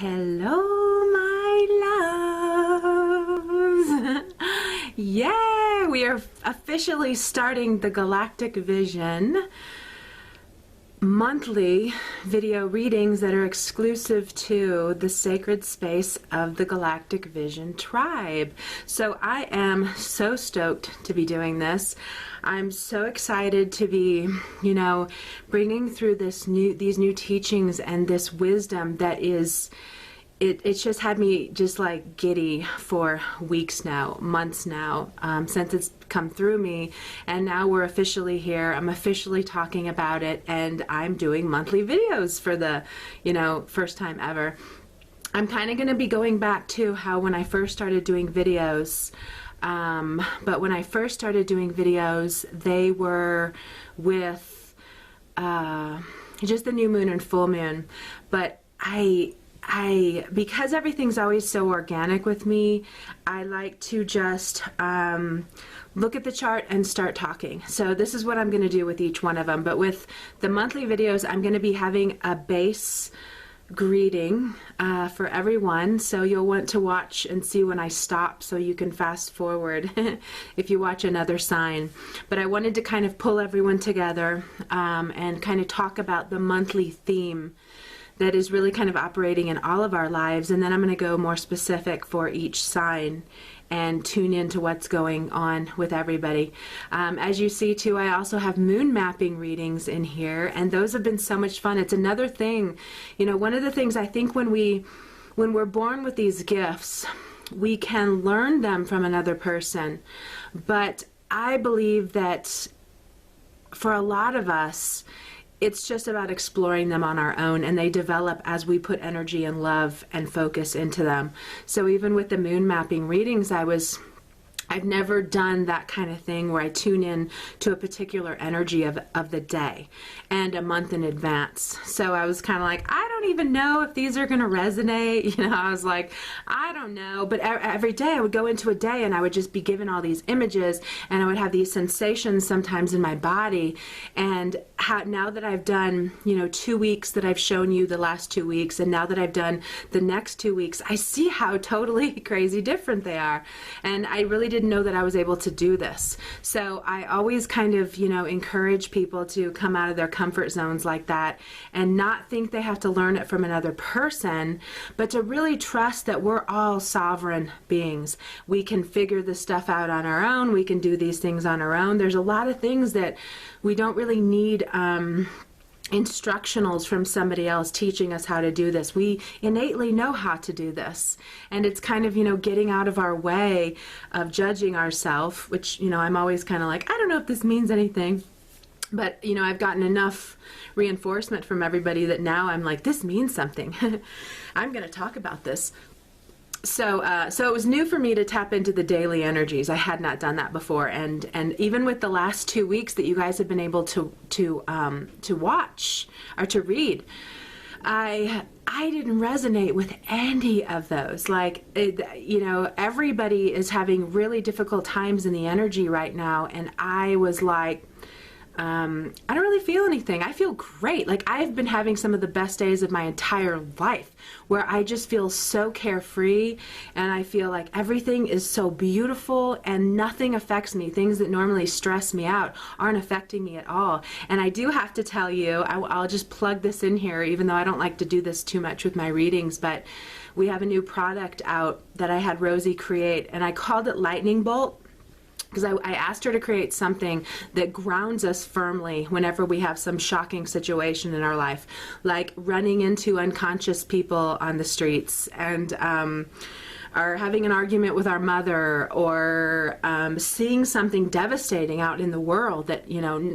Hello, my loves. Yeah, we are officially starting the Galactic Vision monthly video readings that are exclusive to the sacred space of the Galactic Vision tribe. So I am so stoked to be doing this. I'm so excited to be, bringing through these new teachings and this wisdom that is, it's just had me just like giddy for weeks now, months now, since it's come through me. And now we're officially here. I'm officially talking about it, and I'm doing monthly videos for the, first time ever. I'm kind of going to be going back to how when I first started doing videos, but when I first started doing videos, they were with just the new moon and full moon. But because everything's always so organic with me, I like to just look at the chart and start talking. So this is what I'm going to do with each one of them. But with the monthly videos, I'm going to be having a base greeting for everyone. So you'll want to watch and see when I stop so you can fast forward if you watch another sign. But I wanted to kind of pull everyone together and kind of talk about the monthly theme that is really kind of operating in all of our lives. And then I'm going to go more specific for each sign and tune into what's going on with everybody. As you see too, I also have moon mapping readings in here, and those have been so much fun. It's another thing, one of the things I think when we're born with these gifts, we can learn them from another person. But I believe that for a lot of us, it's just about exploring them on our own, and they develop as we put energy and love and focus into them. So even with the moon mapping readings, I've never done that kind of thing where I tune in to a particular energy of the day and a month in advance. So I was kind of like, I don't even know if these are going to resonate. I was like, I don't know. But every day I would go into a day and I would just be given all these images, and I would have these sensations sometimes in my body. And now that I've done, 2 weeks that I've shown you the last 2 weeks, and now that I've done the next 2 weeks, I see how totally crazy different they are. And I really didn't know that I was able to do this. So I always kind of, encourage people to come out of their comfort zones like that and not think they have to learn it from another person, but to really trust that we're all sovereign beings. We can figure this stuff out on our own. We can do these things on our own. There's a lot of things that we don't really need instructionals from somebody else teaching us how to do this. We innately know how to do this, and it's kind of getting out of our way of judging ourselves, which I'm always kind of like, I don't know if this means anything, but I've gotten enough reinforcement from everybody that now I'm like, this means something. I'm going to talk about this. So it was new for me to tap into the daily energies. I had not done that before, and even with the last 2 weeks that you guys have been able to watch or to read, I didn't resonate with any of those. Like, everybody is having really difficult times in the energy right now, and I was like, I don't really feel anything. I feel great. Like, I've been having some of the best days of my entire life where I just feel so carefree, and I feel like everything is so beautiful and nothing affects me. Things that normally stress me out aren't affecting me at all. And I do have to tell you, I'll just plug this in here, even though I don't like to do this too much with my readings, but we have a new product out that I had Rosie create, and I called it Lightning Bolt, because I asked her to create something that grounds us firmly whenever we have some shocking situation in our life, like running into unconscious people on the streets, and or having an argument with our mother, or seeing something devastating out in the world that,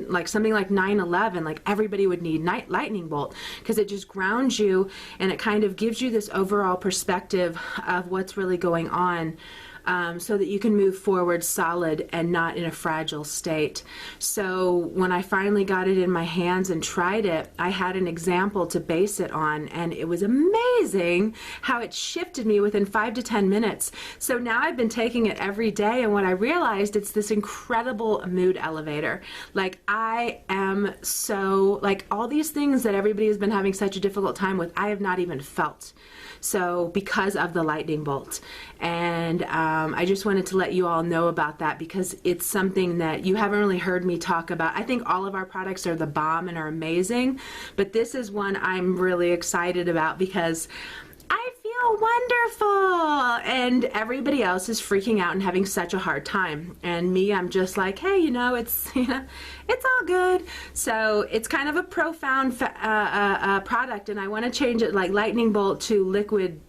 like something like 9/11, like everybody would need lightning bolt, because it just grounds you, and it kind of gives you this overall perspective of what's really going on so that you can move forward solid and not in a fragile state. So when I finally got it in my hands and tried it, I had an example to base it on, and it was amazing how it shifted me within 5 to 10 minutes. So now I've been taking it every day, and what I realized, it's this incredible mood elevator. Like, I am so, like, all these things that everybody has been having such a difficult time with, I have not even felt. So because of the lightning bolt. And I just wanted to let you all know about that, because it's something that you haven't really heard me talk about. I think all of our products are the bomb and are amazing, but this is one I'm really excited about because I feel wonderful and everybody else is freaking out and having such a hard time. And me, I'm just like, hey, you know, it's all good. So it's kind of a profound product, and I want to change it, like lightning bolt to liquid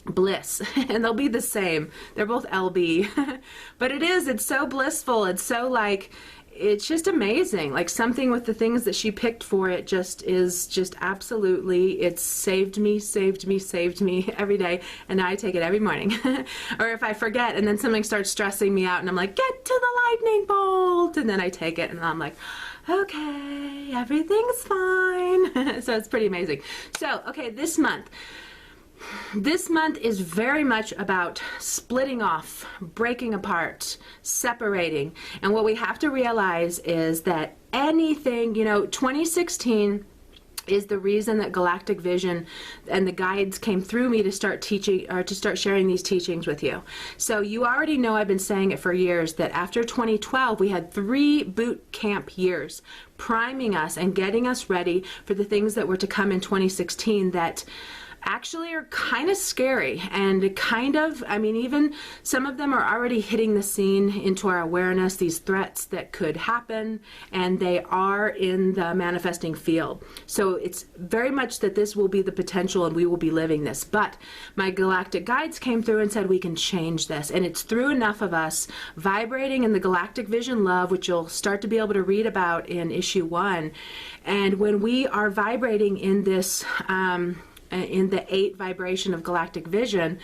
bliss, and they'll be the same. They're both LB, but it's so blissful. It's so, like, it's just amazing. Like, something with the things that she picked for it is just absolutely, it's saved me every day, and I take it every morning. Or if I forget and then something starts stressing me out and I'm like, get to the lightning bolt, and then I take it and I'm like, okay, everything's fine. So it's pretty amazing. So, okay, this month is very much about splitting off, breaking apart, separating. And what we have to realize is that anything, 2016 is the reason that Galactic Vision and the guides came through me to start teaching, or to start sharing these teachings with you. So you already know, I've been saying it for years, that after 2012 we had 3 boot camp years priming us and getting us ready for the things that were to come in 2016 that actually are kind of scary, and kind of, I mean, even some of them are already hitting the scene into our awareness, these threats that could happen, and they are in the manifesting field. So it's very much that this will be the potential and we will be living this. But my galactic guides came through and said we can change this, and it's through enough of us vibrating in the Galactic Vision love, which you'll start to be able to read about in issue 1. And when we are vibrating in this in the 8 vibration of Galactic Vision,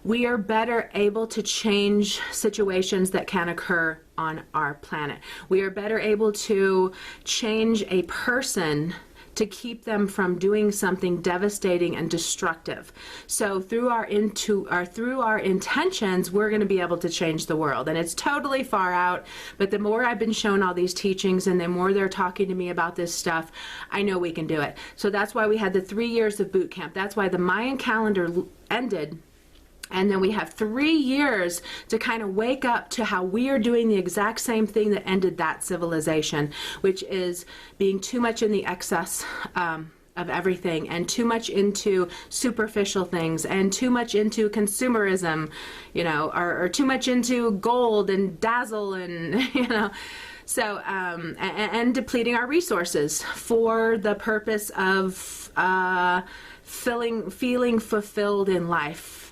we are better able to change situations that can occur on our planet. We are better able to change a person to keep them from doing something devastating and destructive. So through our intentions, we're going to be able to change the world. And it's totally far out, but the more I've been shown all these teachings and the more they're talking to me about this stuff, I know we can do it. So that's why we had the 3 years of boot camp. That's why the Mayan calendar ended. And then we have 3 years to kind of wake up to how we are doing the exact same thing that ended that civilization, which is being too much in the excess of everything, and too much into superficial things, and too much into consumerism, or too much into gold and dazzle and, So, and depleting our resources for the purpose of feeling fulfilled in life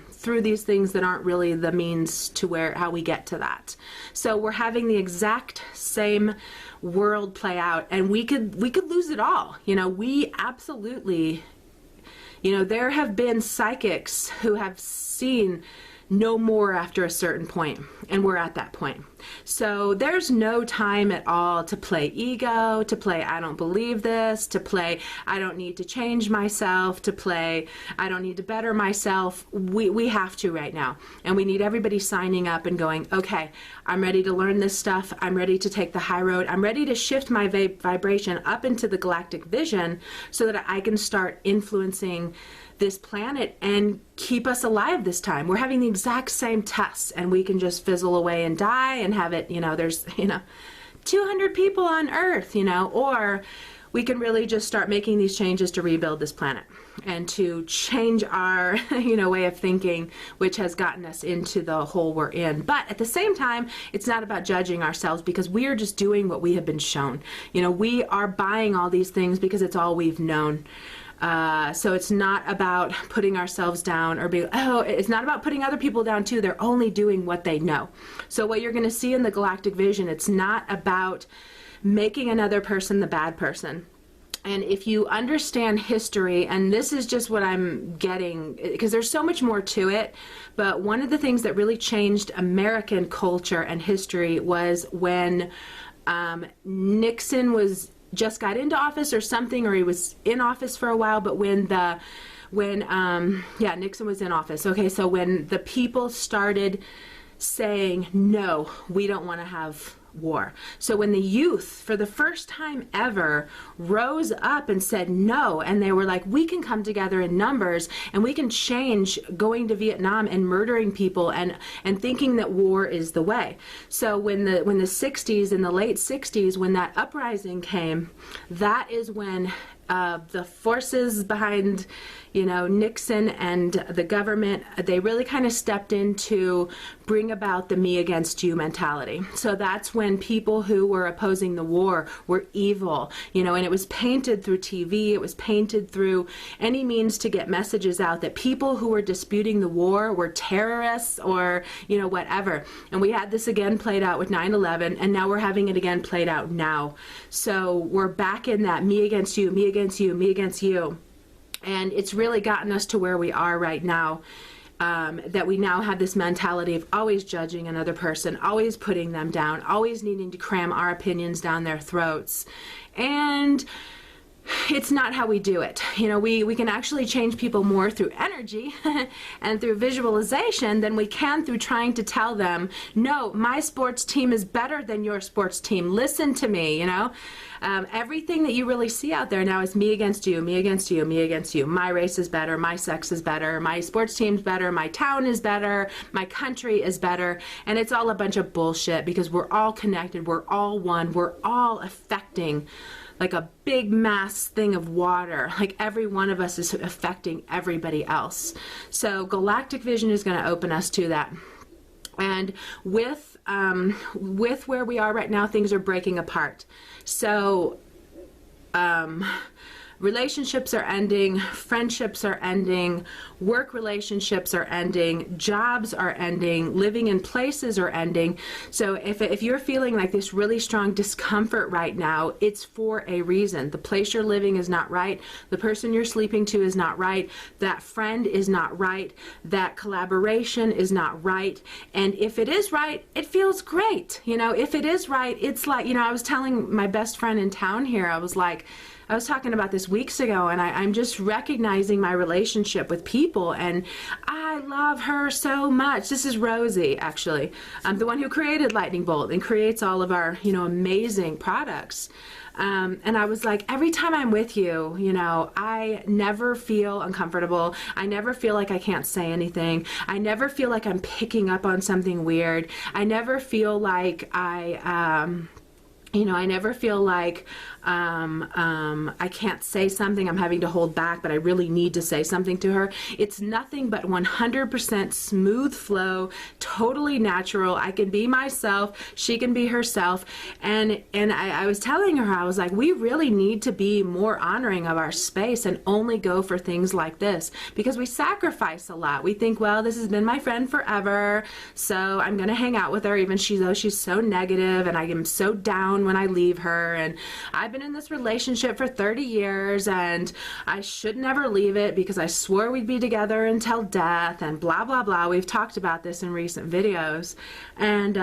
through these things that aren't really the means to how we get to that. So we're having the exact same world play out, and we could lose it all. We absolutely, there have been psychics who have seen no more after a certain point, and we're at that point. So there's no time at all to play ego, to play I don't believe this, to play I don't need to change myself, to play I don't need to better myself. We have to right now, and we need everybody signing up and going, okay, I'm ready to learn this stuff, I'm ready to take the high road, I'm ready to shift my vibration up into the Galactic Vision so that I can start influencing this planet and keep us alive this time. We're having the exact same tests, and we can just fizzle away and die and have it, there's 200 people on Earth, or we can really just start making these changes to rebuild this planet and to change our way of thinking, which has gotten us into the hole we're in. But at the same time, it's not about judging ourselves, because we are just doing what we have been shown. We are buying all these things because it's all we've known. So it's not about putting ourselves down, or it's not about putting other people down too. They're only doing what they know. So what you're going to see in the Galactic Vision, it's not about making another person the bad person. And if you understand history, and this is just what I'm getting, because there's so much more to it, but one of the things that really changed American culture and history was when Nixon was just got into office or something, or he was in office for a while, but yeah, Nixon was in office. Okay, so when the people started saying, no, we don't want to have war. So when the youth, for the first time ever, rose up and said no, and they were like, we can come together in numbers and we can change going to Vietnam and murdering people and thinking that war is the way. So when the 60s, in the late 60s, when that uprising came, that is when the forces behind, you know, Nixon and the government, they really kind of stepped in to bring about the me against you mentality. So that's when people who were opposing the war were evil, you know, and it was painted through TV, it was painted through any means to get messages out that people who were disputing the war were terrorists or, you know, whatever. And we had this again played out with 9/11, and now we're having it again played out now. So we're back in that me against you, me against you, me against you. And it's really gotten us to where we are right now, that we now have this mentality of always judging another person, always putting them down, always needing to cram our opinions down their throats. And it's not how we do it. You know, we can actually change people more through energy and through visualization than we can through trying to tell them, no, my sports team is better than your sports team. Listen to me, you know. Everything that you really see out there now is me against you, me against you, me against you. My race is better, my sex is better, my sports team's better, my town is better, my country is better. And it's all a bunch of bullshit because we're all connected, we're all one, we're all affecting like a big mass thing of water. Like every one of us is affecting everybody else. So Galactic Vision is going to open us to that. And with where we are right now, things are breaking apart. So relationships are ending, friendships are ending, work relationships are ending, jobs are ending, living in places are ending. So if you're feeling like this really strong discomfort right now, it's for a reason. The place you're living is not right. The person you're sleeping to is not right. That friend is not right. That collaboration is not right. And if it is right, it feels great. You know, if it is right, it's like, you know, I was telling my best friend in town here, I was talking about this weeks ago, and I'm just recognizing my relationship with people, and I love her so much. This is Rosie, actually. I'm the one who created Lightning Bolt and creates all of our, you know, amazing products. And I was like, every time I'm with you, you know, I never feel uncomfortable. I never feel like I can't say anything. I never feel like I'm picking up on something weird. I never feel like you know, I never feel like I can't say something, I'm having to hold back, but I really need to say something to her. It's nothing but 100% smooth flow, totally natural. I can be myself, she can be herself. And I was telling her, I was like, we really need to be more honoring of our space and only go for things like this, because we sacrifice a lot. We think, well, this has been my friend forever, so I'm gonna hang out with her even though she's so negative, and I am so down when I leave her, and I've been in this relationship for 30 years and I should never leave it because I swore we'd be together until death, and blah blah blah. We've talked about this in recent videos, and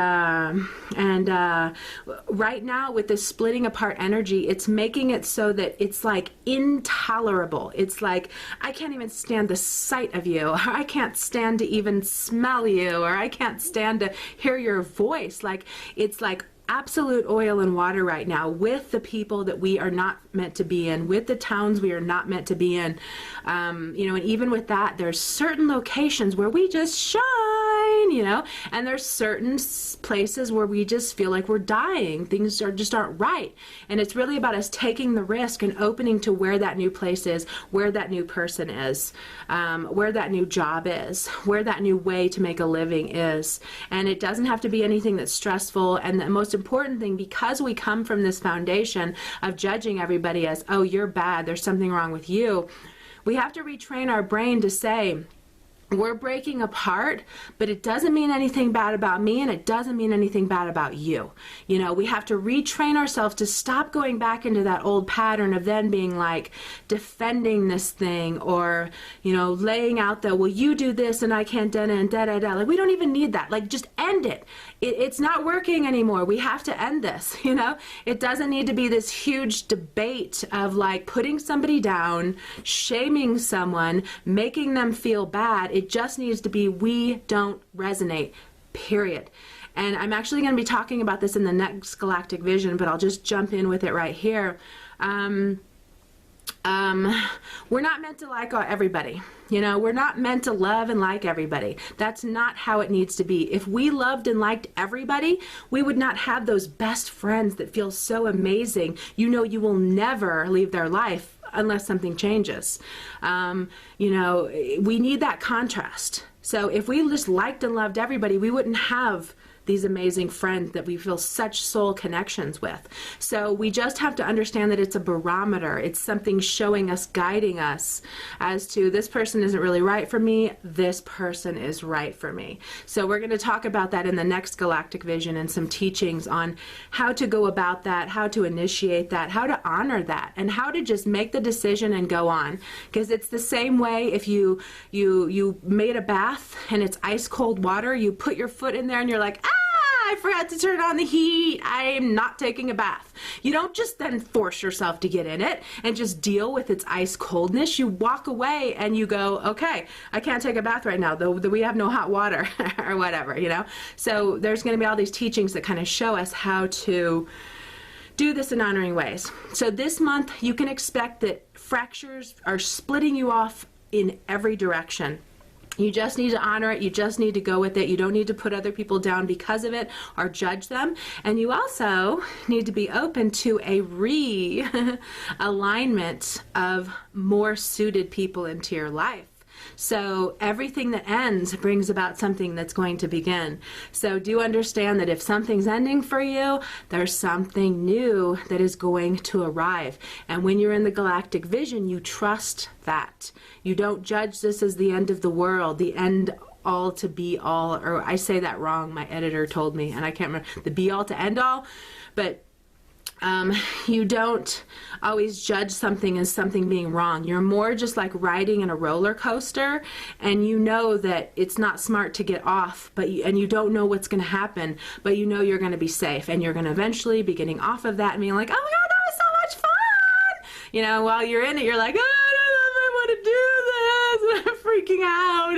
right now with this splitting apart energy, it's making it so that it's like intolerable. It's like, I can't even stand the sight of you, or I can't stand to even smell you, or I can't stand to hear your voice. Like, it's like absolute oil and water right now with the people that we are not meant to be in, with the towns we are not meant to be in. You know, and even with that, there's certain locations where we just shine, you know, and there's certain places where we just feel like we're dying. Things just aren't right. And it's really about us taking the risk and opening to where that new place is, where that new person is, where that new job is, where that new way to make a living is. And it doesn't have to be anything that's stressful. And the most important thing, because we come from this foundation of judging everybody as, oh, you're bad, there's something wrong with you, we have to retrain our brain to say, we're breaking apart, but it doesn't mean anything bad about me, and it doesn't mean anything bad about you. You know, we have to retrain ourselves to stop going back into that old pattern of then being like defending this thing, or, you know, laying out the, well, you do this and I can't, and da-da-da. Like, we don't even need that. Like, just end it. It's not working anymore. We have to end this, you know? It doesn't need to be this huge debate of like putting somebody down, shaming someone, making them feel bad. It just needs to be, we don't resonate, period. And I'm actually going to be talking about this in the next Galactic Vision, but I'll just jump in with it right here. We're not meant to like everybody. You know, we're not meant to love and like everybody. That's not how it needs to be. If we loved and liked everybody, we would not have those best friends that feel so amazing. You know, you will never leave their life unless something changes. You know, we need that contrast. So if we just liked and loved everybody, we wouldn't have these amazing friends that we feel such soul connections with. So we just have to understand that it's a barometer. It's something showing us, guiding us as to, this person isn't really right for me, this person is right for me. So we're going to talk about that in the next Galactic Vision, and some teachings on how to go about that, how to initiate that, how to honor that, and how to just make the decision and go on. Because it's the same way if you made a bath and it's ice cold water, you put your foot in there and you're like, ah, I forgot to turn on the heat, I am not taking a bath. You don't just then force yourself to get in it and just deal with its ice coldness. You walk away and you go, okay, I can't take a bath right now, though we have no hot water or whatever, you know. So there's going to be all these teachings that kind of show us how to do this in honoring ways. So this month you can expect that fractures are splitting you off in every direction. You just need to honor it. You just need to go with it. You don't need to put other people down because of it or judge them. And you also need to be open to a realignment of more suited people into your life. So everything that ends brings about something that's going to begin. So do understand that if something's ending for you, there's something new that is going to arrive. And when you're in the Galactic Vision, you trust that. You don't judge this as the end of the world, the end all to be all, or I say that wrong, my editor told me, and I can't remember, the be all to end all, but you don't always judge something as something being wrong. You're more just like riding in a roller coaster, and you know that it's not smart to get off, and you don't know what's going to happen, but you know you're going to be safe, and you're going to eventually be getting off of that and being like, oh my God, that was so much fun! You know, while you're in it, you're like, oh, I want to do this, and I'm freaking out,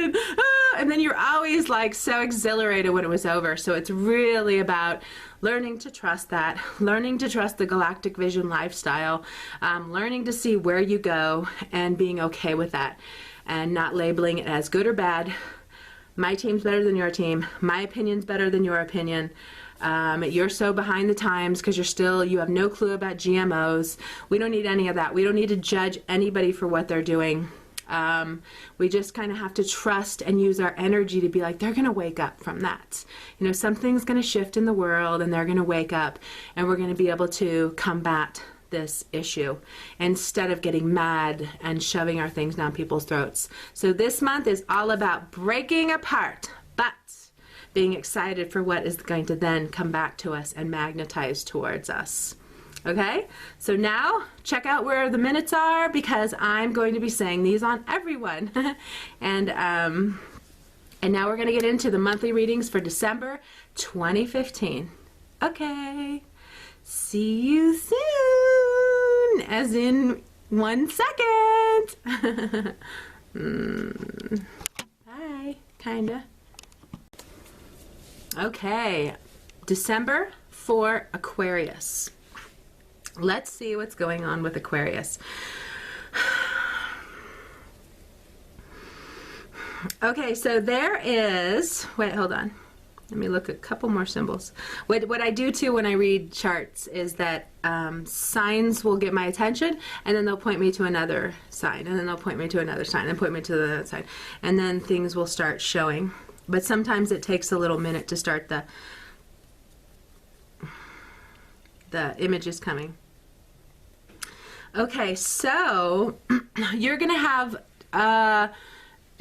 and then you're always like so exhilarated when it was over. So it's really about learning to trust that, learning to trust the Galactic Vision lifestyle, learning to see where you go and being okay with that, and not labeling it as good or bad. My team's better than your team. My opinion's better than your opinion. You're so behind the times because you have no clue about GMOs. We don't need any of that. We don't need to judge anybody for what they're doing. We just kind of have to trust and use our energy to be like, they're going to wake up from that. You know, something's going to shift in the world, and they're going to wake up, and we're going to be able to combat this issue instead of getting mad and shoving our things down people's throats. So this month is all about breaking apart, but being excited for what is going to then come back to us and magnetize towards us. Okay, so now check out where the minutes are, because I'm going to be saying these on everyone. and now we're going to get into the monthly readings for December 2015. Okay, see you soon, as in 1 second. Bye, kinda. Okay, December for Aquarius. Let's see what's going on with Aquarius. Okay, so there is, wait, hold on. Let me look at a couple more symbols. What I do too when I read charts is that signs will get my attention, and then they'll point me to another sign, and then they'll point me to another sign, and point me to the other sign, and then things will start showing. But sometimes it takes a little minute to start the images coming. Okay, so you're gonna have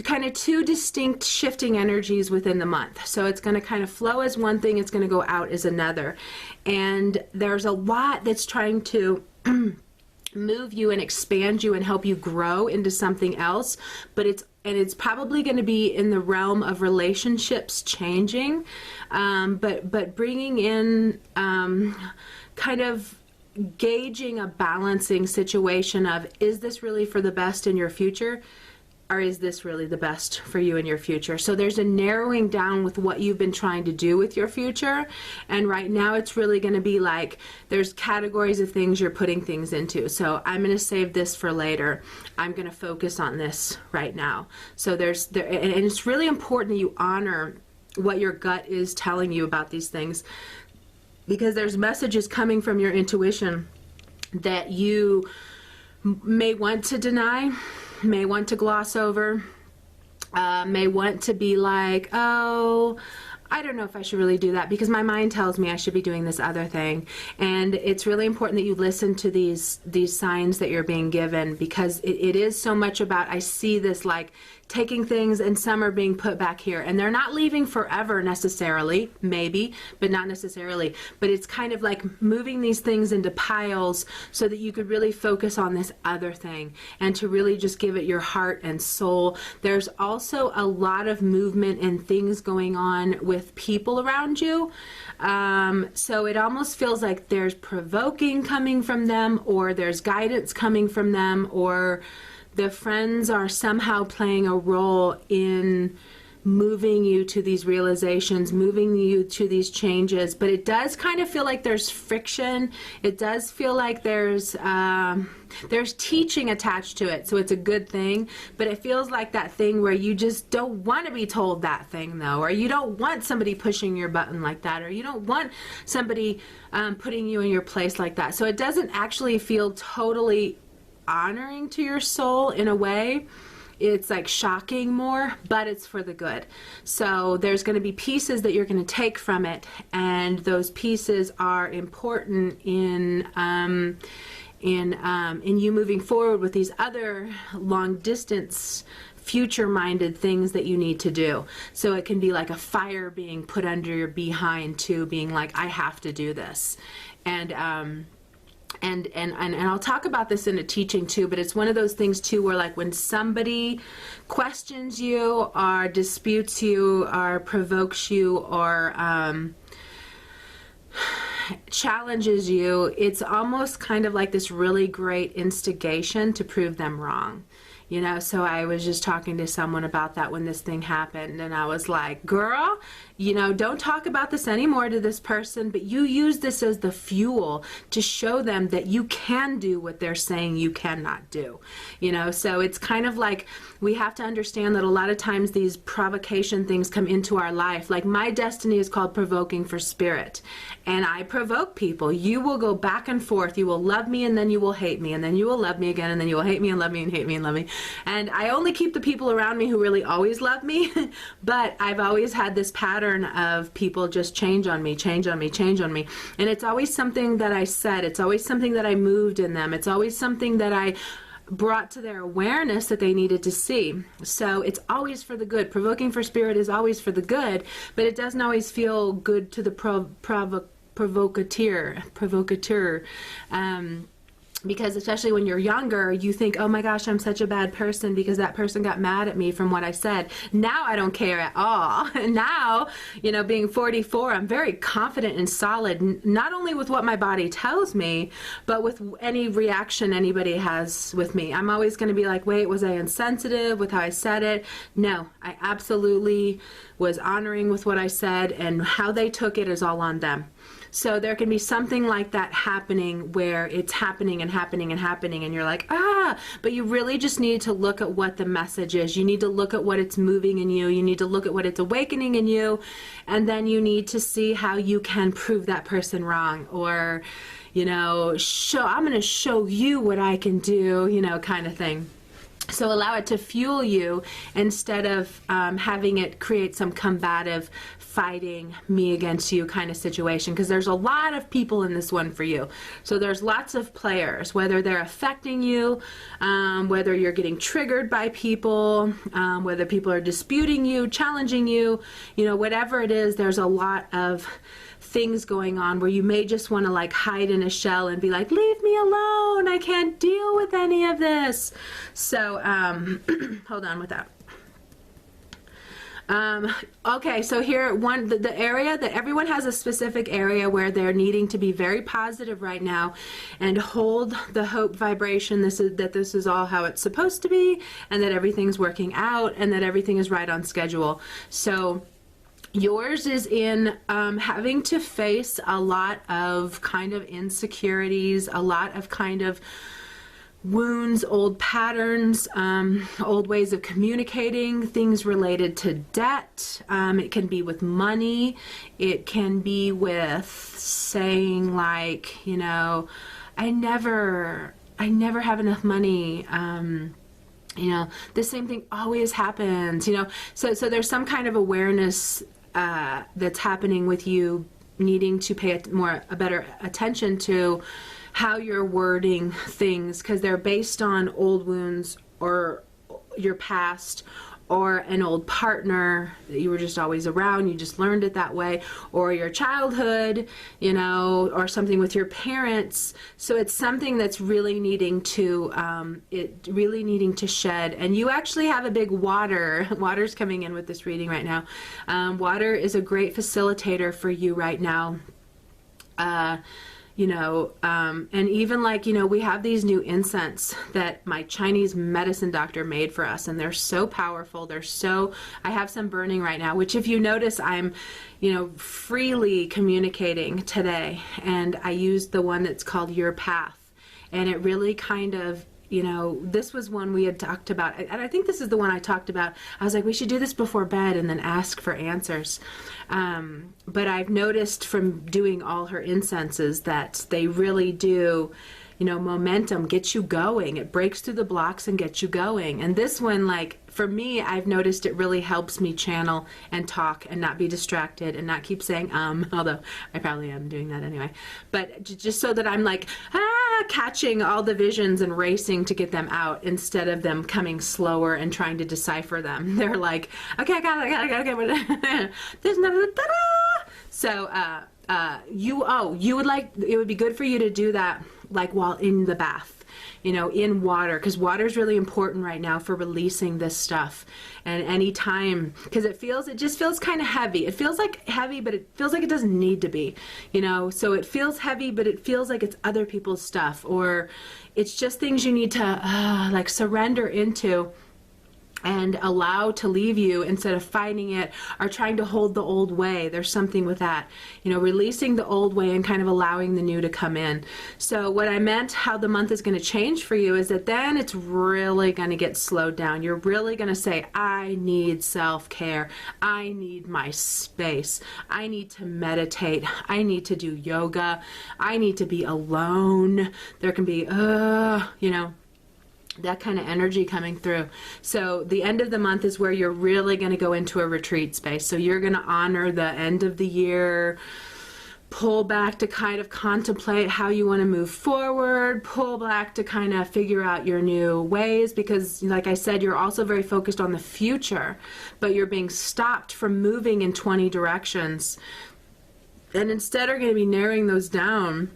kind of two distinct shifting energies within the month. So it's going to kind of flow as one thing, it's going to go out as another. And there's a lot that's trying to move you and expand you and help you grow into something else, but it's probably going to be in the realm of relationships changing, but bringing in kind of gauging a balancing situation of, is this really for the best in your future? Or is this really the best for you in your future? So there's a narrowing down with what you've been trying to do with your future. And right now it's really going to be like, there's categories of things you're putting things into. So I'm going to save this for later. I'm going to focus on this right now. So and it's really important that you honor what your gut is telling you about these things, because there's messages coming from your intuition that you may want to deny, may want to gloss over, may want to be like, oh, I don't know if I should really do that because my mind tells me I should be doing this other thing. And it's really important that you listen to these signs that you're being given, because it is so much about, I see this like taking things and some are being put back here, and they're not leaving forever necessarily, maybe, but not necessarily. But it's kind of like moving these things into piles so that you could really focus on this other thing and to really just give it your heart and soul. There's also a lot of movement and things going on with people around you. So it almost feels like there's provoking coming from them, or there's guidance coming from them, or the friends are somehow playing a role in moving you to these realizations, moving you to these changes. But it does kind of feel like there's friction. It does feel like there's teaching attached to it, so it's a good thing. But it feels like that thing where you just don't want to be told that thing, though, or you don't want somebody pushing your button like that, or you don't want somebody putting you in your place like that. So it doesn't actually feel totally honoring to your soul in a way. It's like shocking more, but it's for the good. So there's going to be pieces that you're going to take from it, and those pieces are important in you moving forward with these other long distance future-minded things that you need to do. So it can be like a fire being put under your behind too, being like, I have to do this. And I'll talk about this in a teaching too, but it's one of those things too where, like, when somebody questions you or disputes you or provokes you or challenges you, it's almost kind of like this really great instigation to prove them wrong. You know, so I was just talking to someone about that when this thing happened, and I was like, girl, you know, don't talk about this anymore to this person, but you use this as the fuel to show them that you can do what they're saying you cannot do. You know, so it's kind of like we have to understand that a lot of times these provocation things come into our life. Like, my destiny is called provoking for spirit, and I provoke people. You will go back and forth. You will love me, and then you will hate me, and then you will love me again, and then you will hate me and love me and hate me and love me. And I only keep the people around me who really always love me, but I've always had this pattern of people just change on me, change on me, change on me. And it's always something that I said. It's always something that I moved in them. It's always something that I brought to their awareness that they needed to see. So it's always for the good. Provoking for spirit is always for the good, but it doesn't always feel good to the provocateur. Because especially when you're younger, you think, oh my gosh, I'm such a bad person because that person got mad at me from what I said. Now I don't care at all. Now, you know, being 44, I'm very confident and solid, not only with what my body tells me, but with any reaction anybody has with me. I'm always going to be like, wait, was I insensitive with how I said it? No, I absolutely was honoring with what I said, and how they took it is all on them. So there can be something like that happening where it's happening and happening and happening, and you're like, ah, but you really just need to look at what the message is. You need to look at what it's moving in you. You need to look at what it's awakening in you, and then you need to see how you can prove that person wrong, or, you know, I'm going to show you what I can do, you know, kind of thing. So allow it to fuel you instead of having it create some combative, fighting me against you kind of situation, because there's a lot of people in this one for you. So there's lots of players, whether they're affecting you, whether you're getting triggered by people, whether people are disputing you, challenging you, you know, whatever it is, there's a lot of things going on where you may just want to like hide in a shell and be like, leave me alone, I can't deal with any of this. So hold on with that. Okay, so here the area that everyone has a specific area where they're needing to be very positive right now and hold the hope vibration. This is all how it's supposed to be, and that everything's working out, and that everything is right on schedule. So yours is in having to face a lot of kind of insecurities, a lot of kind of wounds, old patterns, old ways of communicating, things related to debt. It can be with money. It can be with saying like, you know, I never have enough money. You know, the same thing always happens, you know. So there's some kind of awareness that's happening with you needing to pay a better attention to how you're wording things, because they're based on old wounds or your past, or an old partner that you were just always around, you just learned it that way, or your childhood, you know, or something with your parents. So it's something that's really needing to shed. And you actually have a big water's coming in with this reading right now. Water is a great facilitator for you right now. You know, and even like, you know, we have these new incense that my Chinese medicine doctor made for us, and they're so powerful. I have some burning right now, which if you notice, I'm, you know, freely communicating today, and I used the one that's called Your Path, and it really kind of, you know, this was one we had talked about, and I think this is the one I talked about. I was like, we should do this before bed and then ask for answers. But I've noticed from doing all her incenses that they really do, you know, momentum, get you going. It breaks through the blocks and gets you going. And this one, like, for me, I've noticed it really helps me channel and talk and not be distracted and not keep saying, although I probably am doing that anyway. But just so that I'm like, catching all the visions and racing to get them out instead of them coming slower and trying to decipher them. They're like, okay, I got it. There's another, ta-da! So, you would like, it would be good for you to do that like while in the bath, you know, in water, because water is really important right now for releasing this stuff. And any time, because it just feels kind of heavy. It feels like heavy, but it feels like it doesn't need to be, you know. So it feels heavy, but it feels like it's other people's stuff, or it's just things you need to like surrender into and allow to leave you instead of fighting it or trying to hold the old way. There's something with that, you know, releasing the old way and kind of allowing the new to come in. So what I meant, how the month is going to change for you, is that then it's really going to get slowed down. You're really going to say, I need self-care. I need my space. I need to meditate. I need to do yoga. I need to be alone. There can be, you know, that kind of energy coming through. So the end of the month is where you're really going to go into a retreat space. So you're going to honor the end of the year, pull back to kind of contemplate how you want to move forward, pull back to kind of figure out your new ways, because like I said, you're also very focused on the future, but you're being stopped from moving in 20 directions, and instead are going to be narrowing those down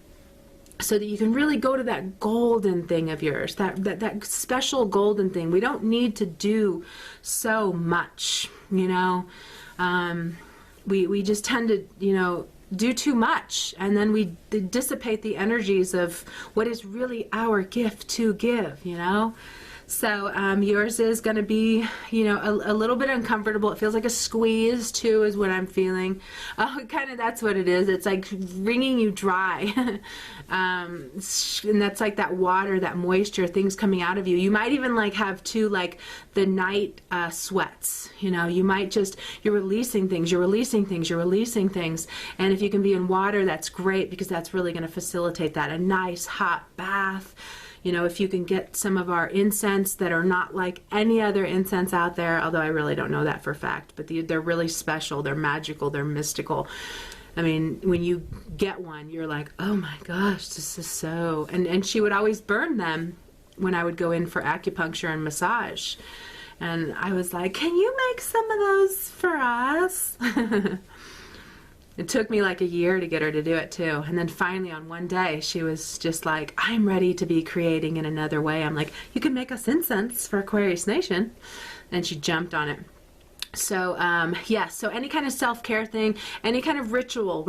so that you can really go to that golden thing of yours, that special golden thing. We don't need to do so much, you know. We just tend to, you know, do too much, and then we dissipate the energies of what is really our gift to give, you know. So yours is going to be, you know, a little bit uncomfortable. It feels like a squeeze too, is what I'm feeling. Kind of, that's what it is. It's like wringing you dry. And that's like that water, that moisture, things coming out of you. You might even like have too, like the night sweats, you know. You might just, you're releasing things, you're releasing things, you're releasing things. And if you can be in water, that's great, because that's really going to facilitate that. A nice hot bath, You know, if you can get some of our incense that are not like any other incense out there, although I really don't know that for a fact, but they're really special, they're magical, they're mystical. I mean, when you get one, you're like, oh my gosh, this is so... And she would always burn them when I would go in for acupuncture and massage. And I was like, can you make some of those for us? It took me like a year to get her to do it too. And then finally on one day, she was just like, I'm ready to be creating in another way. I'm like, you can make us incense for Aquarius Nation. And she jumped on it. So, yeah, so any kind of self-care thing, any kind of ritual.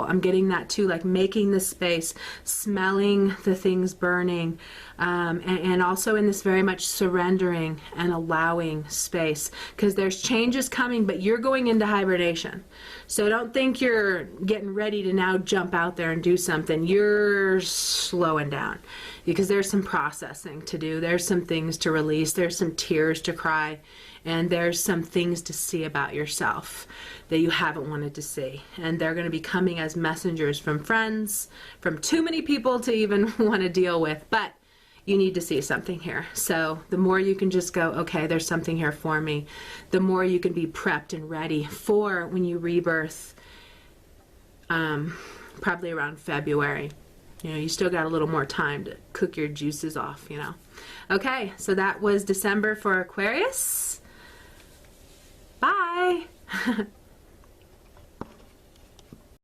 I'm getting that too, like making the space, smelling the things burning, and also in this very much surrendering and allowing space, because there's changes coming, but you're going into hibernation. So don't think you're getting ready to now jump out there and do something. You're slowing down because there's some processing to do. There's some things to release. There's some tears to cry. And there's some things to see about yourself that you haven't wanted to see. And they're going to be coming as messengers from friends, from too many people to even want to deal with. But you need to see something here. So the more you can just go, okay, there's something here for me, the more you can be prepped and ready for when you rebirth, probably around February. You know, you still got a little more time to cook your juices off, you know. Okay, so that was December for Aquarius. Bye.